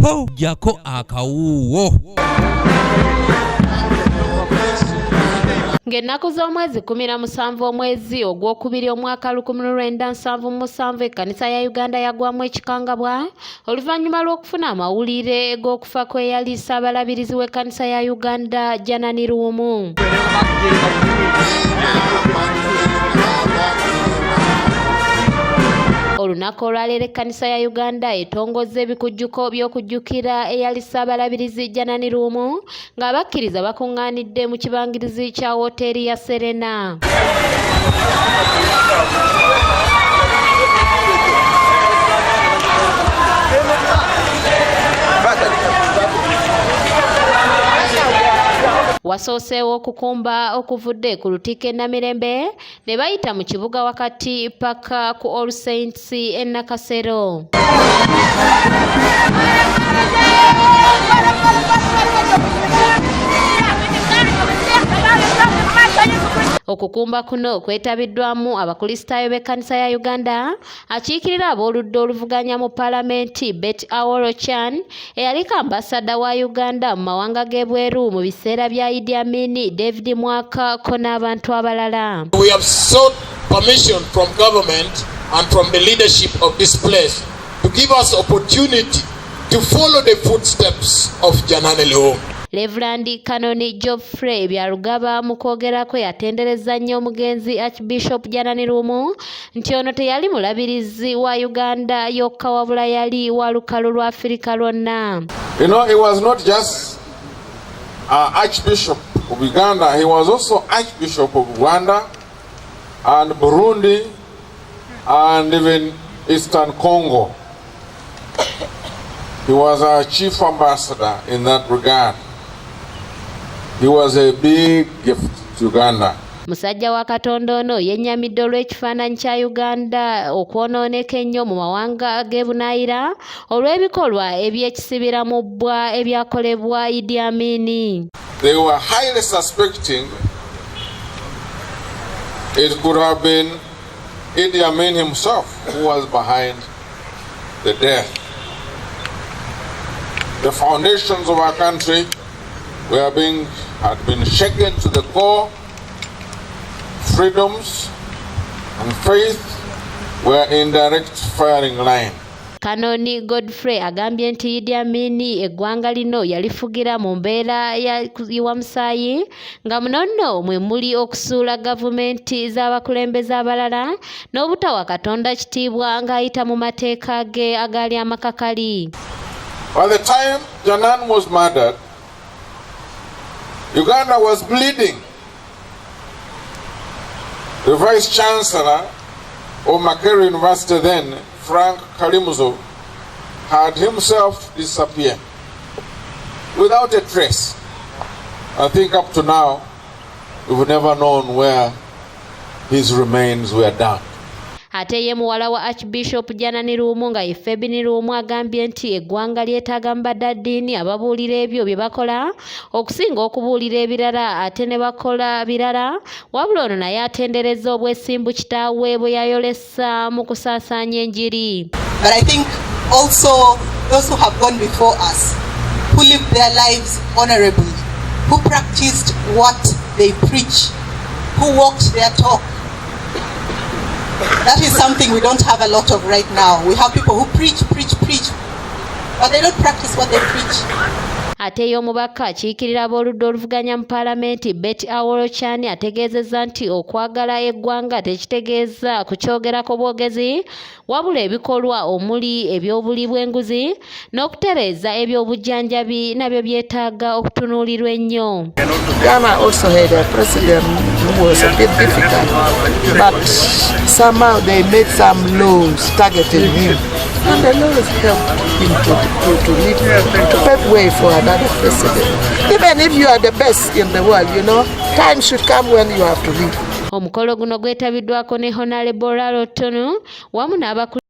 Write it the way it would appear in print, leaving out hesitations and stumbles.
po jako akawuwo. Ng'ennaku z'omwezi 17 omwezi ogwokubiri omwaka 1977 ekkanisa ya Uganda yagwamu ekikangabwa oluvannyuma lw'okufuna amawulire g'okufa kwe yali ssaabalabirizi w'ekkanisa ya Uganda Janan Luwum. Olunaku olwaleero ekkanisa ya Uganda etongozza ebikujjuko by'okujjukira eyali ssaabalabirizi Janan Luwum ng'abakkiriza bakuŋŋaanidde mu kibangirizi kya woteeri ya Serena. Wasooseewo okukumba okuvudde ku Lutikko e Namirembe ne bayita mu kibuga wakati paka ku All Saints e Nakasero. Okukumba kuno kwetabiddwamu abakulisitaayo b'ekkanisa ya Uganda, akiikirira ab'oludda oluvuganya mu Paalamenti Betty Awolo-Chan eyaliko ambasada wa Uganda mu mawanga g'ebweru mu biseera bya Idi Amin, David Mwaka ko n'abantu abalala. We have sought permission from government and from the leadership of this place to give us opportunity to follow the footsteps of Janan Luwum. Reverend Kanoni Geoffrey byalugaba mu kwogera kwe yatenderezza nnyo omugenzi Archbishop Janan Luwum nti ono teyali mulabirizi wa Uganda yokka wabula yali wa lukalu lwa Afirika lwonna. You know, he was not just Archbishop of Uganda, he was also Archbishop of Rwanda and Burundi and even Eastern Congo. He was our chief ambassador in that regard. He was a big gift to Uganda. Musajja wa Katonda ono yennyamidde olw'ekifaananyi kya Uganda okwonooneka ennyo mu mawanga g'ebunaayira olw'ebikolwa eby'ekisibira mu bbwa ebyakolebwa Idi Amin. They were highly suspecting it could have been Idi Amin himself who was behind the death. The foundations of our country had been shaken to the core. Freedoms and faith were in direct firing line. Kanoni Godfrey agambye nti Idi Amin eggwanga lino yalifugira mu mbeera ya musaayi nga muno nno mwe muli okusuula gavumenti z'abakulembeze abalala n'obutawa Katonda kitiibwa ng'ayita mu mateeka ge agali amakakali. By the time Janan was murdered, Uganda was bleeding. The Vice Chancellor of Makerere University then, Frank Kalimuzo, had himself disappeared without a trace. I think up to now, we've never known where his remains were done. Ate ye muwala wa Archbishop Janan Luwum nga ye Febini Luwum agambye nti eggwanga lyetaaga mbaddaddini ababuulira ebyo bye bakola okusinga okubuulira ebirala ate ne bakola birala wabula ono naye atenderezza obwesimbu kitaawe bwe yayolesa mu kusaasaanya enjiri. But I think also those who have gone before us, who lived their lives honorably, who practiced what they preach, who walked their talk. That is something we don't have a lot of right now. We have people who preach, but they don't practice what they preach. Ate y'omubaka akiikirira ab'oludda oluvuganya mu Paalamenti Betty Awolo-Chan ategeezezza nti okwagala eggwanga tekitegeeza kukyogerako bwogezi wabula ebikolwa omuli eby'obuli bw'enguzi n'okutereeza eby'obujjanjabi nabyo byetaaga okutunuulirwa ennyo. Ghana also had a president who was a bit difficult, but somehow they made some laws targeting him, and the laws helped him to pave way for another president. Even if you are the best in the world, you know, time should come when you have to leave. Omukolo guno gwetabiddwako ne Honorable Ralotonu wamu n'abakulu